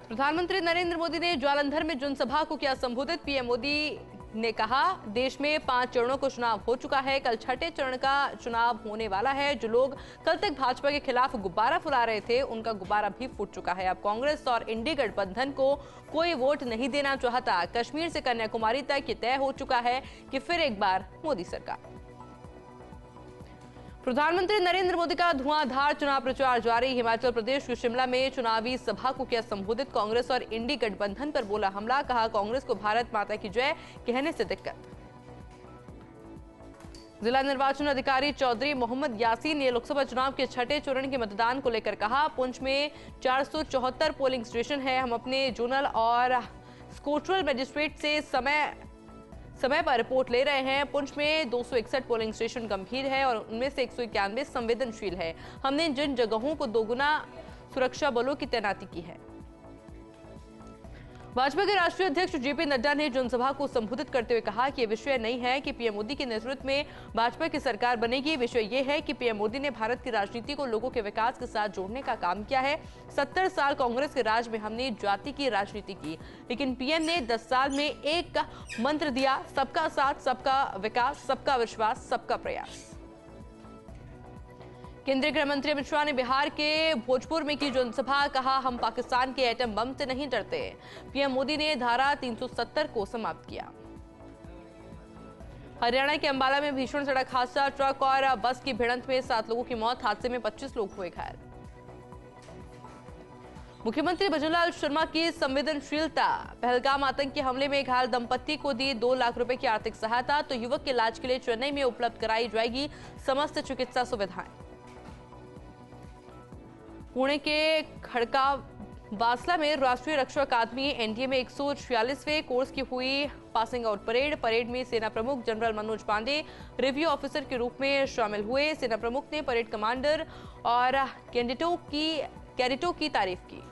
प्रधानमंत्री नरेंद्र मोदी ने जालंधर में जनसभा को किया संबोधित। पीएम मोदी ने कहा, देश में 5 चरणों का चुनाव हो चुका है, कल छठे चरण का चुनाव होने वाला है। जो लोग कल तक भाजपा के खिलाफ गुब्बारा फुला रहे थे, उनका गुब्बारा भी फूट चुका है। अब कांग्रेस और इंडी गठबंधन को कोई वोट नहीं देना चाहता। कश्मीर से कन्याकुमारी तक ये तय हो चुका है कि फिर एक बार मोदी सरकार। प्रधानमंत्री नरेंद्र मोदी का धुआंधार चुनाव प्रचार जारी। हिमाचल प्रदेश के शिमला में चुनावी सभा को किया संबोधित। कांग्रेस और इंडी गठबंधन पर बोला हमला। कहा, कांग्रेस को भारत माता की जय कहने से दिक्कत। जिला निर्वाचन अधिकारी चौधरी मोहम्मद यासीन ने लोकसभा चुनाव के छठे चरण के मतदान को लेकर कहा, पुंछ में 474 पोलिंग स्टेशन है। हम अपने जोनल और स्कोटरल मजिस्ट्रेट से समय पर रिपोर्ट ले रहे हैं। पुंछ में 261 पोलिंग स्टेशन गंभीर है और उनमें से 191 संवेदनशील है। हमने जिन जगहों को दोगुना सुरक्षा बलों की तैनाती की है। भाजपा के राष्ट्रीय अध्यक्ष जेपी नड्डा ने जनसभा को संबोधित करते हुए कहा कि यह विषय नहीं है कि पीएम मोदी के नेतृत्व में भाजपा की सरकार बनेगी। विषय यह है कि पीएम मोदी ने भारत की राजनीति को लोगों के विकास के साथ जोड़ने का काम किया है। 70 साल कांग्रेस के राज में हमने जाति की राजनीति की, लेकिन पीएम ने 10 साल में एक का मंत्र दिया, सबका साथ, सबका विकास, सबका विश्वास, सबका प्रयास। केंद्रीय गृह मंत्री अमित शाह ने बिहार के भोजपुर में की जनसभा। कहा, हम पाकिस्तान के एटम बम से नहीं डरते। पीएम मोदी ने धारा 370 को समाप्त किया। हरियाणा के अंबाला में भीषण सड़क हादसा। ट्रक और बस की भिड़ंत में 7 लोगों की मौत। हादसे में 25 लोग हुए घायल। मुख्यमंत्री भजनलाल शर्मा की संवेदनशीलता। पहलगाम आतंकी हमले में घायल दंपत्ति को दी 2 लाख रुपए की आर्थिक सहायता। तो युवक के इलाज के लिए चेन्नई में उपलब्ध कराई जाएगी समस्त चिकित्सा सुविधाएं। पुणे के खड़का बासला में राष्ट्रीय रक्षा अकादमी एनडीए में 146वें कोर्स की हुई पासिंग आउट परेड में सेना प्रमुख general Manoj Pande review officer के रूप में शामिल हुए। सेना प्रमुख ने परेड कमांडर और कैडेटों की तारीफ की।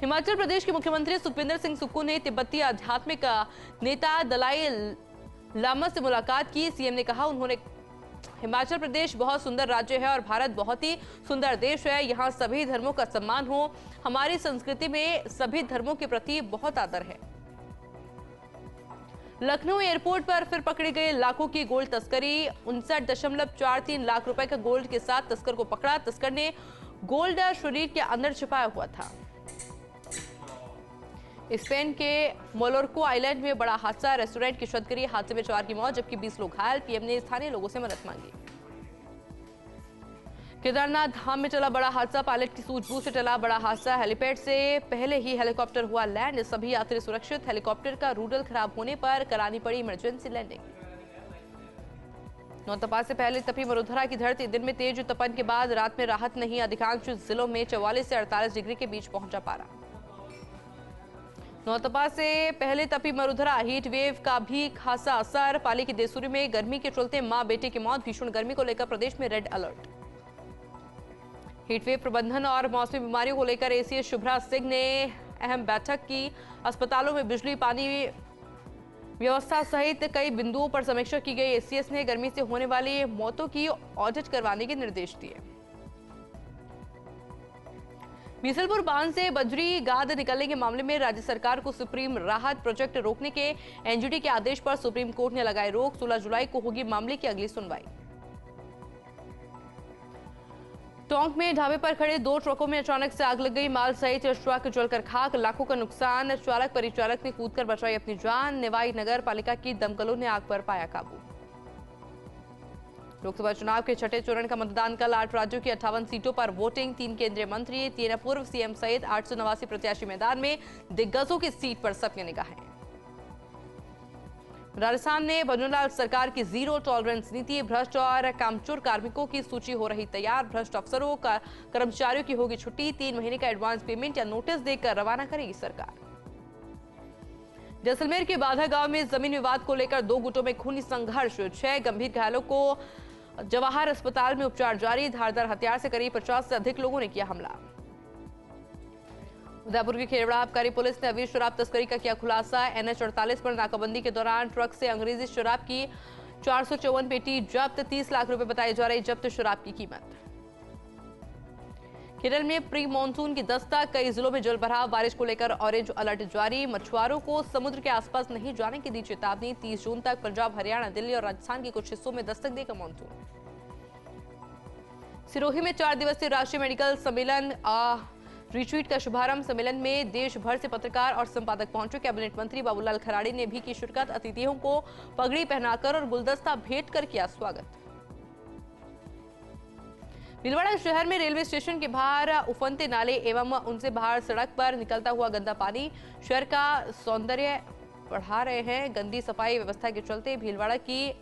हिमाचल प्रदेश के मुख्यमंत्री सुखविंदर सिंह सुक्खू ने तिब्बती आध्यात्मिक नेता दलाई लामा से मुलाकात की। सीएम ने कहा, उन्होंने हिमाचल प्रदेश बहुत सुंदर राज्य है और भारत बहुत ही सुंदर देश है। यहाँ सभी धर्मों का सम्मान हो। हमारी संस्कृति में सभी धर्मों के प्रति बहुत आदर है। लखनऊ एयरपोर्ट पर फिर पकड़ी गई लाखों की गोल्ड तस्करी। 59.43 लाख रुपए का गोल्ड के साथ तस्कर को पकड़ा। तस्कर ने गोल्ड शरीर के अंदर छिपाया हुआ था। स्पेन के मोलोर्को आइलैंड में बड़ा हादसा। रेस्टोरेंट की छत गिरी। हादसे में 4 की मौत जबकि 20 लोग घायल। पीएम ने स्थानीय लोगों से मदद मांगी। केदारनाथ धाम में चला बड़ा हादसा। पायलट की सूझबूझ से चला बड़ा हादसा। हेलीपैड से पहले ही हेलीकॉप्टर हुआ लैंड। सभी यात्री सुरक्षित। हेलीकॉप्टर का रूडल खराब होने पर करानी पड़ी इमरजेंसी लैंडिंग। नौतपा से पहले तपी वडोदरा की धरती। दिन में तेज तपन के बाद रात में राहत नहीं। अधिकांश जिलों में 44 से 48 डिग्री के बीच पहुंचा पारा। नौतपा से पहले तपी मरुधरा। हीट वेव का भी खासा असर। पाली की देसूरी में गर्मी के चलते मां बेटे की मौत। भीषण गर्मी को लेकर प्रदेश में रेड अलर्ट। हीट वेव प्रबंधन और मौसमी बीमारियों को लेकर एसीएस शुभ्रा सिंह ने अहम बैठक की। अस्पतालों में बिजली पानी व्यवस्था सहित कई बिंदुओं पर समीक्षा की गई। एसीएस ने गर्मी से होने वाली मौतों की ऑडिट करवाने के निर्देश दिए। बीसलपुर बांध से बजरी गाद निकलने के मामले में राज्य सरकार को सुप्रीम राहत। प्रोजेक्ट रोकने के एनजीटी के आदेश पर सुप्रीम कोर्ट ने लगाई रोक। 16 जुलाई को होगी मामले की अगली सुनवाई। टोंक में ढाबे पर खड़े 2 ट्रकों में अचानक से आग लग गई। माल सहित ट्रक जलकर खाक। लाखों का नुकसान। चालक परिचालक ने कूदकर बचाई अपनी जान। निवाई नगर पालिका की दमकलों ने आग पर पाया काबू। लोकसभा चुनाव के छठे चरण का मतदान कल। 8 राज्यों की 58 सीटों पर वोटिंग। 3 केंद्रीय मंत्री, 3 पूर्व सीएम सहित 889 प्रत्याशी मैदान में। दिग्गजों की सीट पर सबकी निगाहें। राजस्थान में भजनलाल सरकार की जीरो टॉलरेंस नीति। भ्रष्ट और कामचोर कार्मिकों की सूची हो रही तैयार। भ्रष्ट अफसरों का कर्मचारियों की होगी छुट्टी। 3 महीने का एडवांस पेमेंट या नोटिस देकर रवाना करेगी सरकार। जैसलमेर के बाधा गांव में जमीन विवाद को लेकर 2 गुटों में खूनी संघर्ष। 6 गंभीर घायलों को जवाहर अस्पताल में उपचार जारी। धारदार हथियार से करीब 50 से अधिक लोगों ने किया हमला। उदयपुर की खेरवड़ा आबकारी पुलिस ने अवैध शराब तस्करी का किया खुलासा। NH 48 पर नाकाबंदी के दौरान ट्रक से अंग्रेजी शराब की 454 पेटी जब्त। 30 लाख रुपए बताई जा रही जब्त शराब की कीमत। केरल में प्री मानसून की दस्तक, कई जिलों में जलभराव, बारिश को लेकर ऑरेंज अलर्ट जारी। मछुआरों को समुद्र के आसपास नहीं जाने की दी चेतावनी। 30 जून तक पंजाब, हरियाणा, दिल्ली और राजस्थान के कुछ हिस्सों में दस्तक देगा मानसून। सिरोही में 4 दिवसीय राष्ट्रीय मेडिकल सम्मेलन रिट्रीट का शुभारंभ। सम्मेलन में देश भर से पत्रकार और संपादक पहुंचे। कैबिनेट मंत्री बाबूलाल खराड़ी ने भी की शिरकत। अतिथियों को पगड़ी पहनाकर और गुलदस्ता भेंट कर किया स्वागत। भीलवाड़ा शहर में रेलवे स्टेशन के बाहर उफनते नाले एवं उनसे बाहर सड़क पर निकलता हुआ गंदा पानी शहर का सौंदर्य बढ़ा रहे हैं। गंदी सफाई व्यवस्था के चलते भीलवाड़ा की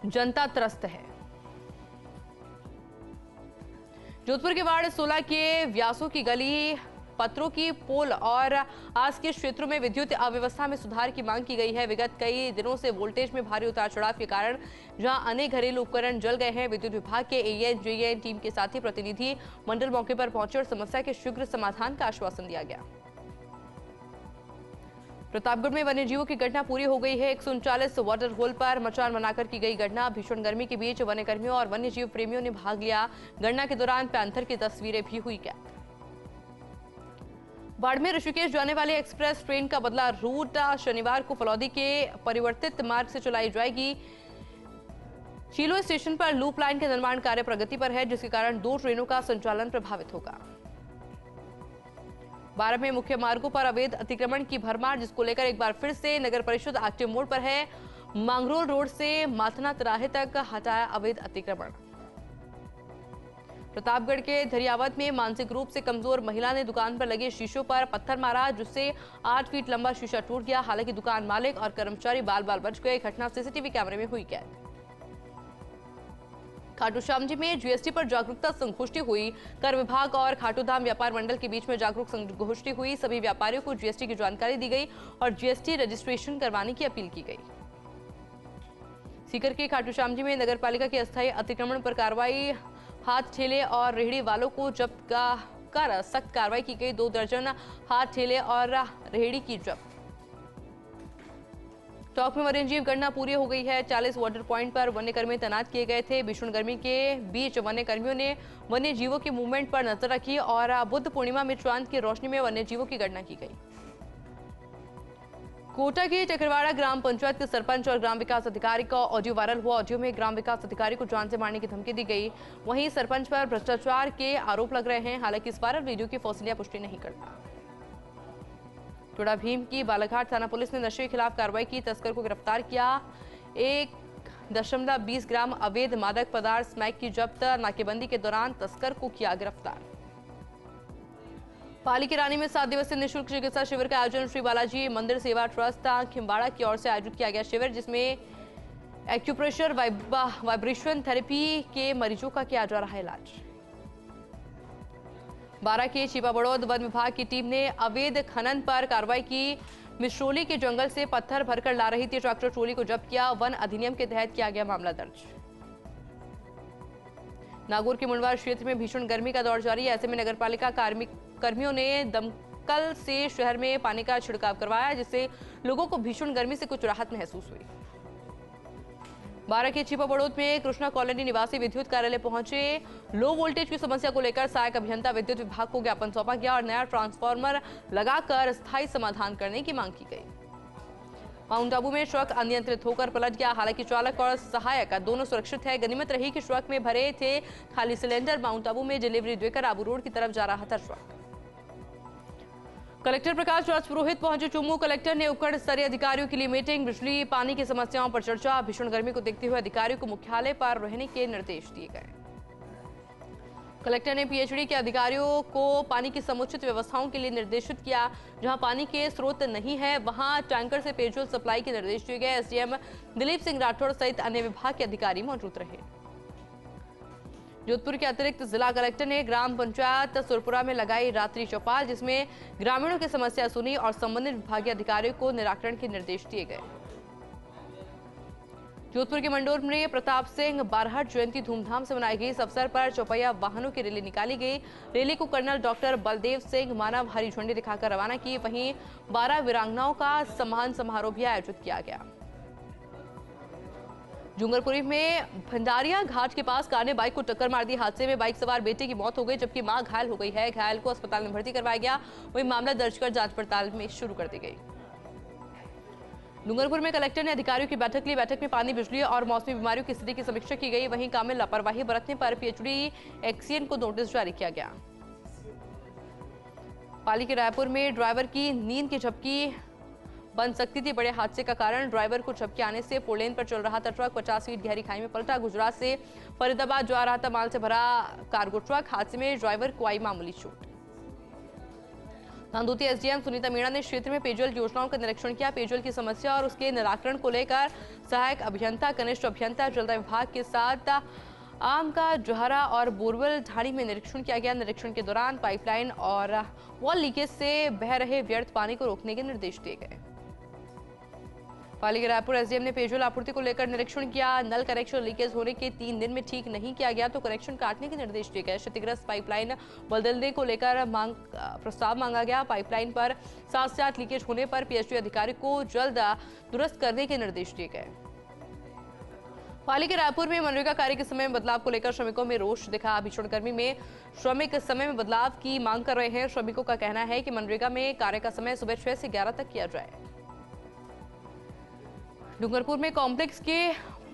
जनता त्रस्त है। जोधपुर के वार्ड 16 के व्यासों की गली, पत्रों की पोल और आस के क्षेत्रों में विद्युत अव्यवस्था में सुधार की मांग की गई है। विगत कई दिनों से वोल्टेज में भारी उतार चढ़ाव के कारण जहां अनेक घरेलू उपकरण जल गए हैं। विद्युत विभाग के एएन जेएन टीम के साथ ही प्रतिनिधि मंडल मौके पर पहुंचे और समस्या के शीघ्र समाधान का आश्वासन दिया गया। प्रतापगढ़ में वन्यजीवों की घटना पूरी हो गई है। 139 वाटर होल पर मचान बनाकर की गई घटना। भीषण गर्मी के बीच वन्यकर्मियों और वन्यजीव प्रेमियों ने भाग लिया। गणना के दौरान पैंथर की तस्वीरें भी हुई कैद। बाड़मेर ऋषिकेश जाने वाली एक्सप्रेस ट्रेन का बदला रूट शनिवार को फलौदी के परिवर्तित मार्ग से चलाई जाएगी। चीलो स्टेशन पर लूप लाइन के निर्माण कार्य प्रगति पर है, जिसके कारण 2 ट्रेनों का संचालन प्रभावित होगा। बारह में मुख्य मार्गों पर अवैध अतिक्रमण की भरमार, जिसको लेकर एक बार फिर से नगर परिषद एक्टिव मोड पर है। मांगरोल रोड से माथना तिराहे तक हटाया अवैध अतिक्रमण। प्रतापगढ़ के धरियावत में मानसिक रूप से कमजोर महिला ने दुकान पर लगे शीशों पर पत्थर मारा, जिससे 8 फीट लंबा शीशा टूट गया। हालांकि दुकान मालिक और कर्मचारी बाल बाल बच गए। घटना सीसीटीवी कैमरे में हुई कैद। खाटू श्याम जी में जीएसटी पर जागरूकता संगोष्ठी हुई। कर विभाग और खाटूधाम व्यापार मंडल के बीच में जागरूक संगोष्ठी हुई। सभी व्यापारियों को जीएसटी की जानकारी दी गई और जीएसटी रजिस्ट्रेशन करवाने की अपील की गई। सीकर के खाटू श्याम जी में नगरपालिका की अस्थायी अतिक्रमण पर कार्रवाई। हाथ ठेले और रेहड़ी वालों को जब्त कर सख्त कार्रवाई की गई। 2 दर्जन हाथ ठेले और रेहड़ी की जब्त। टॉक में वन्यजीव गणना पूरी हो गई है। 40 वाटर पॉइंट पर वन्यकर्मी तैनात किए गए थे। भीषण गर्मी के बीच वन्यकर्मियों ने वन्यजीवों के मूवमेंट पर नजर रखी और बुद्ध पूर्णिमा में चांद की रोशनी में वन्यजीवों की गणना की गई। कोटा की चक्रवाड़ा ग्राम पंचायत के सरपंच और ग्राम विकास अधिकारी का ऑडियो वायरल हुआ। ऑडियो में ग्राम विकास अधिकारी को जान से मारने की धमकी दी गई। वहीं सरपंच पर भ्रष्टाचार के आरोप लग रहे हैं। हालांकि इस वायरल वीडियो की फौसलिया पुष्टि नहीं करता। टोडा भीम की बालाघाट थाना पुलिस ने नशे के खिलाफ कार्रवाई की। तस्कर को गिरफ्तार किया। 1.20 ग्राम अवैध मादक पदार्थ स्मैक की जब्त। नाकेबंदी के दौरान तस्कर को किया गिरफ्तार। पाली की रानी में 7 दिवसीय निःशुल्क चिकित्सा शिविर का आयोजन श्री बालाजी मंदिर सेवा ट्रस्ट खिंबाड़ा की ओर से आयोजित किया गया। शिविर जिसमें एक्यूप्रेशर, वाइब्रेशन थेरेपी के मरीजों का किया जा रहा है इलाज। 12 के छिपा बड़ौद वन विभाग की टीम ने अवैध खनन पर कार्रवाई की। मिश्रोली के जंगल से पत्थर भरकर ला रही थी ट्रैक्टर ट्रॉली को जब्त किया। वन अधिनियम के तहत किया गया मामला दर्ज। नागौर के मुंडवार क्षेत्र में भीषण गर्मी का दौर जारी है। ऐसे में नगरपालिका कर्मियों ने दमकल से शहर में पानी का छिड़काव करवाया, जिससे लोगों को भीषण गर्मी से कुछ राहत महसूस हुई। 12 के छिपा बड़ौद में कृष्णा कॉलोनी निवासी विद्युत कार्यालय पहुंचे। लो वोल्टेज की समस्या को लेकर सहायक अभियंता विद्युत विभाग को ज्ञापन सौंपा गया और नया ट्रांसफार्मर लगाकर स्थायी समाधान करने की मांग की गई। माउंट आबू में ट्रक अनियंत्रित होकर पलट गया। हालांकि चालक और सहायक दोनों सुरक्षित है। गनीमत रही कि ट्रक में भरे थे खाली सिलेंडर। माउंट आबू में डिलीवरी देकर आबू रोड की तरफ जा रहा था ट्रक। कलेक्टर प्रकाश राज पुरोहित पहुंचे चुम्मू। कलेक्टर ने उपखंड स्तरीय अधिकारियों के लिए मीटिंग, बिजली पानी की समस्याओं पर चर्चा। भीषण गर्मी को देखते हुए अधिकारियों को मुख्यालय पर रहने के निर्देश दिए गए। कलेक्टर ने पीएचडी के अधिकारियों को पानी की समुचित व्यवस्थाओं के लिए निर्देशित किया। जहां पानी के स्रोत नहीं है वहां टैंकर से पेयजल सप्लाई के निर्देश दिए गए। एसडीएम दिलीप सिंह राठौड़ सहित अन्य विभाग के अधिकारी मौजूद रहे। जोधपुर के अतिरिक्त जिला कलेक्टर ने ग्राम पंचायत सुरपुरा में लगाई रात्रि चौपाल, जिसमें ग्रामीणों की समस्या सुनी और संबंधित विभागीय अधिकारियों को निराकरण के निर्देश दिए गए। जोधपुर के मंडोर में प्रताप सिंह बारहट जयंती धूमधाम से मनाई गई। इस अवसर पर चौपहिया वाहनों की रैली निकाली गई। रैली को कर्नल डॉक्टर बलदेव सिंह मानव हरी झंडी दिखाकर रवाना की। वहीं 12 वीरांगनाओं का सम्मान समारोह भी आयोजित किया गया। डूंगरपुरी में भंडारिया घाट के पास कार ने बाइक को टक्कर मार दी। हादसे में बाइक सवार बेटे की मौत हो गई, जबकि मां घायल हो गई है। घायल को अस्पताल में भर्ती करवाया गया। वहीं मामला दर्ज कर जांच पड़ताल में शुरू कर दी गई। डूंगरपुर में कलेक्टर ने अधिकारियों की बैठक ली। बैठक में पानी, बिजली और मौसमी बीमारियों की स्थिति की समीक्षा की गई। वहीं काम में लापरवाही बरतने पर पीएचडी एक्सीएन को नोटिस जारी किया गया। पाली के रायपुर में ड्राइवर की नींद की झपकी बन सकती थी। बड़े हादसे का कारण ड्राइवर को झपकी आने से 4 लेन पर चल रहा था ट्रक 50 फीट गहरी खाई में पलटा। गुजरात से फरीदाबाद जा रहा था माल से भरा कार्गो ट्रक। हादसे में ड्राइवर को आई मामूली चोट। नांदोती एसडीएम सुनीता मीणा ने क्षेत्र में पेयजल योजनाओं का निरीक्षण किया। पेयजल की समस्या और उसके निराकरण को लेकर सहायक अभियंता, कनिष्ठ अभियंता, जलदाय विभाग के साथ आम का जोहरा और बोरवेल ढाणी में निरीक्षण किया गया। निरीक्षण के दौरान पाइपलाइन और वॉल लीकेज से बह रहे व्यर्थ पानी को रोकने के निर्देश दिए गए। पाली के रायपुर एसडीएम ने पेयजल आपूर्ति को लेकर निरीक्षण किया। नल कनेक्शन लीकेज होने के 3 दिन में ठीक नहीं किया गया तो कनेक्शन काटने के निर्देश दिए गए। क्षतिग्रस्त पाइपलाइन बदलने को लेकर प्रस्ताव मांगा गया। पाइपलाइन पर साथ साथ लीकेज होने पर पीएचडी अधिकारी को जल्द दुरुस्त करने के निर्देश दिए गए। पाली के रायपुर में मनरेगा कार्य के समय में बदलाव को लेकर श्रमिकों में रोष दिखा। भीषण गर्मी में श्रमिक समय में बदलाव की मांग कर रहे हैं। श्रमिकों का कहना है कि मनरेगा में कार्य का समय सुबह 6 से 11 तक किया जाए। डूंगरपुर में कॉम्प्लेक्स के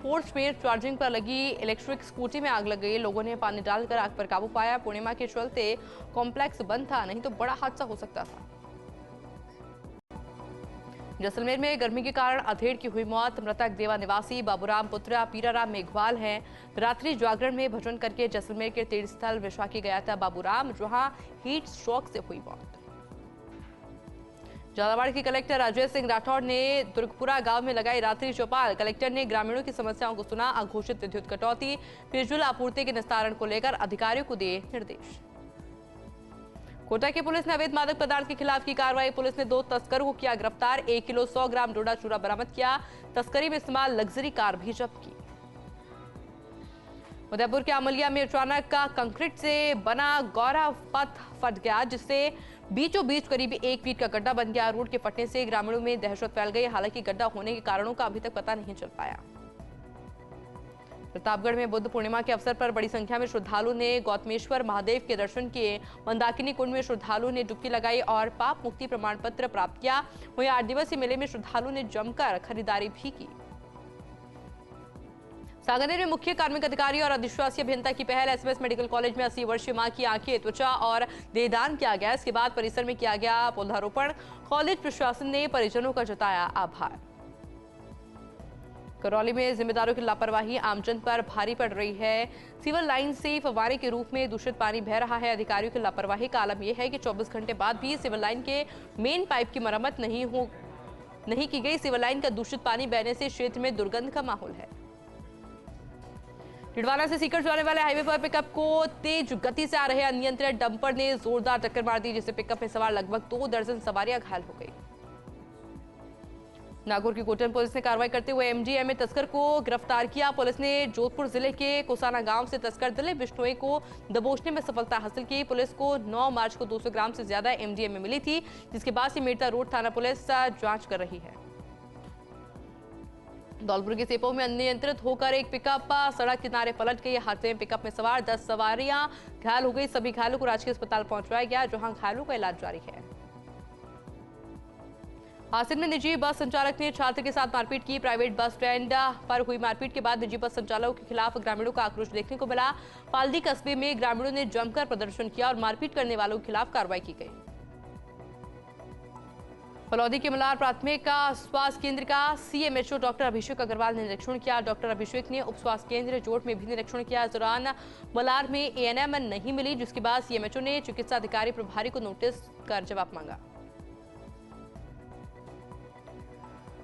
पोर्च में चार्जिंग पर लगी इलेक्ट्रिक स्कूटी में आग लग गई। लोगों ने पानी डालकर आग पर काबू पाया। पूर्णिमा के चलते कॉम्प्लेक्स बंद था, नहीं तो बड़ा हादसा हो सकता था। जैसलमेर में गर्मी के कारण अधेड़ की हुई मौत। मृतक देवा निवासी बाबूराम पुत्र पीराराम मेघवाल हैं। रात्रि जागरण में भजन करके जैसलमेर के तीर्थ स्थल विशाखी गया था बाबूराम, जहां हीट स्ट्रोक से हुई मौत। झालावाड़ के कलेक्टर अजय सिंह राठौड़ ने दुर्गपुरा गांव में लगाई रात्रि चौपाल। कलेक्टर ने ग्रामीणों की समस्याओं को सुना। अघोषित विद्युत कटौती, पेयजल आपूर्ति के निस्तारण को लेकर अधिकारियों को दिए निर्देश। कोटा की पुलिस ने अवैध मादक पदार्थ के खिलाफ की कार्रवाई। पुलिस ने 2 तस्करों को किया गिरफ्तार। 1 किलो 100 ग्राम डोडा चूरा बरामद किया। तस्करी में इस्तेमाल लग्जरी कार भी जब्त की। उदयपुर के अमलिया में अचानक कंक्रीट से बना गौरा पथ फट गया, जिससे बीचों बीच करीब 1 फीट का गड्ढा बन गया। रोड के फटने से ग्रामीणों में दहशत फैल गई। हालांकि गड्ढा होने के कारणों का अभी तक पता नहीं चल पाया। प्रतापगढ़ में बुद्ध पूर्णिमा के अवसर पर बड़ी संख्या में श्रद्धालुओं ने गौतमेश्वर महादेव के दर्शन किए। मंदाकिनी कुंड में श्रद्धालुओं ने डुबकी लगाई और पाप मुक्ति प्रमाण पत्र प्राप्त किया। वहीं 8 दिवसीय मेले में श्रद्धालुओं ने जमकर खरीदारी भी की। सांगानेर में मुख्य कार्मिक अधिकारी और अधिशासी अभियंता की पहल। एसएमएस मेडिकल कॉलेज में 80 वर्षीय मां की आंखें, त्वचा और देहदान किया गया। इसके बाद परिसर में किया गया पौधारोपण। कॉलेज प्रशासन ने परिजनों का जताया आभार। करौली में जिम्मेदारों की लापरवाही आमजन पर भारी पड़ रही है। सिविल लाइन से फव्वारे के रूप में दूषित पानी बह रहा है। अधिकारियों की लापरवाही का आलम यह है कि 24 घंटे बाद भी सिविल लाइन के मेन पाइप की मरम्मत नहीं की गई। सिविल लाइन का दूषित पानी बहने से क्षेत्र में दुर्गंध का माहौल है। टिडवाना से सीकर जाने वाले हाईवे पर पिकअप को तेज गति से आ रहे अनियंत्रित डंपर ने जोरदार टक्कर मार दी, जिससे पिकअप में सवार लगभग 2 दर्जन सवारियां घायल हो गई। नागौर की कोटन पुलिस ने कार्रवाई करते हुए एमडीएमए तस्कर को गिरफ्तार किया। पुलिस ने जोधपुर जिले के कोसाना गांव से तस्कर दिलीप बिश्नोई को दबोचने में सफलता हासिल की। पुलिस को 9 मार्च को 200 ग्राम से ज्यादा एमडीएमए मिली थी, जिसके बाद से मेड़ता रोड थाना पुलिस जांच कर रही है। धौलपुर के सेपो में अनियंत्रित होकर एक पिकअप सड़क किनारे पलट गई। हादसे में पिकअप में सवार 10 सवारियां घायल हो गई। सभी घायलों को राजकीय अस्पताल पहुंचाया गया, जहां घायलों का इलाज जारी है। हासिल में निजी बस संचालक ने छात्र के साथ मारपीट की। प्राइवेट बस स्टैंड पर हुई मारपीट के बाद निजी बस संचालकों के खिलाफ ग्रामीणों का आक्रोश देखने को मिला। पालदी कस्बे में ग्रामीणों ने जमकर प्रदर्शन किया और मारपीट करने वालों के खिलाफ कार्रवाई की गई। फलौदी के मलार प्राथमिक स्वास्थ्य केंद्र का सीएमएचओ डॉक्टर अभिषेक अग्रवाल ने निरीक्षण किया। डॉक्टर अभिषेक ने उप स्वास्थ्य केंद्र जोट में भी निरीक्षण किया। इस दौरान मलार में एएनएम नहीं मिली, जिसके बाद सीएमएचओ ने चिकित्सा अधिकारी प्रभारी को नोटिस कर जवाब मांगा।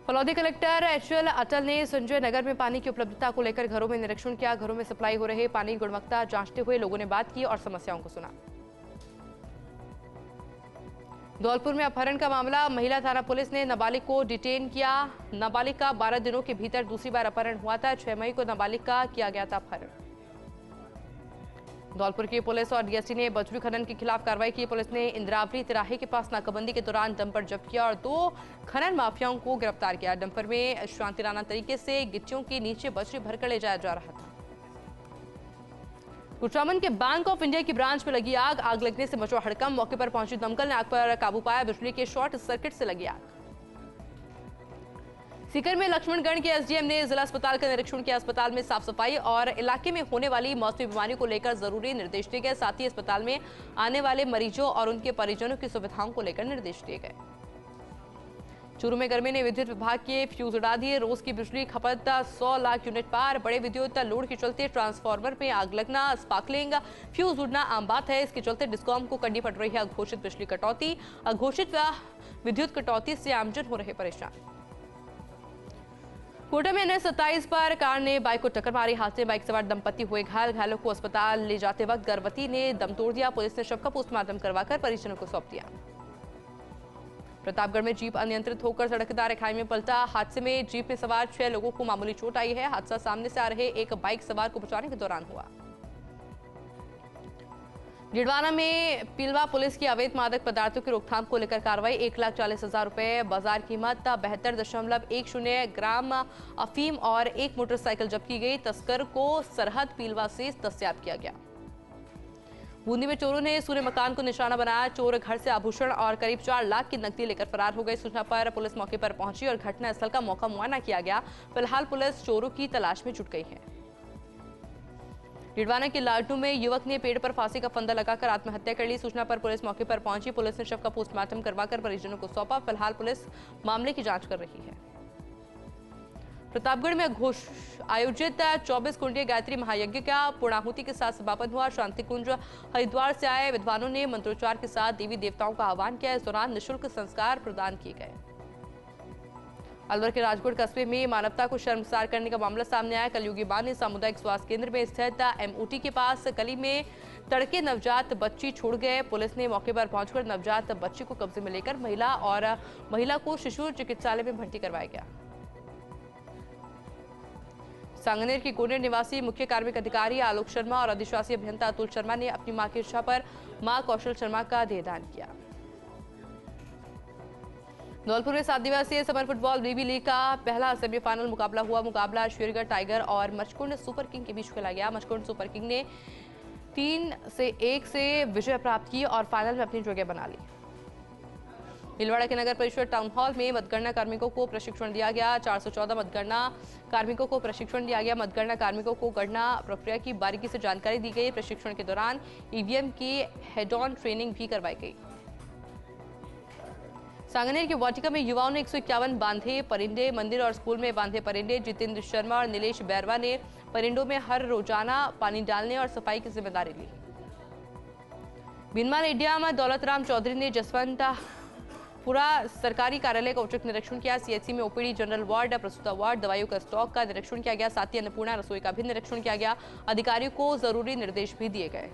फलौदी कलेक्टर एचएल अटल ने संजय नगर में पानी की उपलब्धता को लेकर घरों में निरीक्षण किया। घरों में सप्लाई हो रहे पानी की गुणवत्ता जांचते हुए लोगों ने बात की और समस्याओं को सुना। धौलपुर में अपहरण का मामला। महिला थाना पुलिस ने नाबालिग को डिटेन किया। नाबालिग का 12 दिनों के भीतर दूसरी बार अपहरण हुआ था। 6 मई को नाबालिग का किया गया था अपहरण। धौलपुर की पुलिस और डीएसटी ने बजरी खनन के खिलाफ कार्रवाई की। पुलिस ने इंद्रावरी तिराहे के पास नाकाबंदी के दौरान डंपर जब्त किया और 2 खनन माफियाओं को गिरफ्तार किया। डंपर में शांतिराना तरीके से गिट्टियों के नीचे बजरी भरकर ले जाया जा रहा था। कुचामन के बैंक ऑफ इंडिया की ब्रांच में लगी आग लगने से मचा हड़कंप। मौके पर पहुंची दमकल ने आग पर काबू पाया। बिजली के शॉर्ट सर्किट से लगी आग। सीकर में लक्ष्मणगढ़ के एसडीएम ने जिला अस्पताल का निरीक्षण किया। अस्पताल में साफ सफाई और इलाके में होने वाली मौसमी बीमारियों को लेकर जरूरी निर्देश दिए गए। साथ ही अस्पताल में आने वाले मरीजों और उनके परिजनों की सुविधाओं को लेकर निर्देश दिए गए। चूरू में गर्मी ने विद्युत विभाग के फ्यूज उड़ा दिए। रोज की बिजली खपत 100 लाख यूनिट पार। बड़े विद्युत लोड के चलते ट्रांसफार्मर में आग लगना, स्पार्कलिंग, फ्यूज उड़ना आम बात है। इसके चलते डिस्कॉम को करनी पड़ रही है अघोषित बिजली कटौती। अघोषित विद्युत कटौती से आमजन हो रहे परेशान। कोटा में NH-27 पर कार ने बाइक को टक्कर मारी। हादसे में बाइक सवार दंपति हुए घायल। घायलों को अस्पताल ले जाते वक्त गर्भवती ने दम तोड़ दिया। पुलिस ने शव का पोस्टमार्टम करवाकर परिजनों को सौंप दिया। प्रतापगढ़ में जीप अनियंत्रित होकर सड़क किनारे खाई में पलटा। हादसे में जीप में सवार 6 लोगों को मामूली चोट आई है। हादसा सामने से आ रहे एक बाइक सवार को बचाने के दौरान हुआ। जिडवाना में पिलवा पुलिस की अवैध मादक पदार्थों की रोकथाम को लेकर कार्रवाई। 1,40,000 रुपए बाजार कीमत, 72.10 ग्राम अफीम और 1 मोटरसाइकिल जब्त की गई। तस्कर को सरहद पिलवा से दस्तयाब किया गया। बूंदी में चोरों ने सूर्य मकान को निशाना बनाया। चोर घर से आभूषण और करीब 4 लाख की नकदी लेकर फरार हो गए। सूचना पर पुलिस मौके पर पहुंची और घटनास्थल का मौका मुआयना किया गया। फिलहाल पुलिस चोरों की तलाश में जुट गई है। डिडवाना के लाडू में युवक ने पेड़ पर फांसी का फंदा लगाकर आत्महत्या कर ली। सूचना पर पुलिस मौके पर पहुंची। पुलिस ने शव का पोस्टमार्टम करवाकर परिजनों को सौंपा। फिलहाल पुलिस मामले की जांच कर रही है। प्रतापगढ़ में आयोजित 24 कुंडीय गायत्री महायज्ञ का पूर्णाहुति के साथ समापन हुआ। शांति कुंज हरिद्वार से आए विद्वानों ने मंत्रोच्चार के साथ देवी देवताओं का आह्वान किया। इस दौरान निःशुल्क संस्कार प्रदान किए गए। अलवर के राजगढ़ कस्बे में मानवता को शर्मसार करने का मामला सामने आया। कलयुगी बांध ने सामुदायिक स्वास्थ्य केंद्र में स्थित MOT के पास गली में तड़के नवजात बच्ची छोड़ गए। पुलिस ने मौके पर पहुंचकर नवजात बच्ची को कब्जे में लेकर महिला को शिशु चिकित्सालय में भर्ती करवाया गया। सांगनेर की कोनेर निवासी मुख्य कार्मिक अधिकारी आलोक शर्मा और अधिशासी अभियंता अतुल शर्मा ने अपनी मां की इच्छा पर मां कौशल शर्मा का देहदान किया। धौलपुर में 7 दिवसीय समर फुटबॉल BB लीग का पहला सेमीफाइनल मुकाबला हुआ। मुकाबला शेरगढ़ टाइगर और मचकुंड सुपर किंग के बीच खेला गया। मचकुंड सुपर किंग ने 3-1 से विजय प्राप्त की और फाइनल में अपनी जगह बना ली। भीलवाड़ा के नगर परिषद टाउन हॉल में मतगणना कार्मिकों को प्रशिक्षण दिया गया। 414 मतगणना कार्मिकों को प्रशिक्षण दिया गया। मतगणना कार्मिकों को गणना प्रक्रिया की बारीकी से जानकारी दी गई। प्रशिक्षण के दौरान EVM की हेड ऑन ट्रेनिंग भी करवाई गई। सांगनेर के वाटिका में युवाओं ने 151 बांधे परिंदे। मंदिर और स्कूल में बांधे परिंदे। जितेंद्र शर्मा और नीलेश बैरवा ने परिंदों में हर रोजाना पानी डालने और सफाई की जिम्मेदारी ली। बीनमान एडिया में दौलतराम चौधरी ने जसवंतपुरा सरकारी कार्यालय का औचक निरीक्षण किया। CHC में OPD, जनरल वार्ड, प्रसूता वार्ड, दवाइयों का स्टॉक का निरीक्षण किया गया। साथ ही अन्नपूर्णा रसोई का भी निरीक्षण किया गया। अधिकारियों को जरूरी निर्देश भी दिए गए।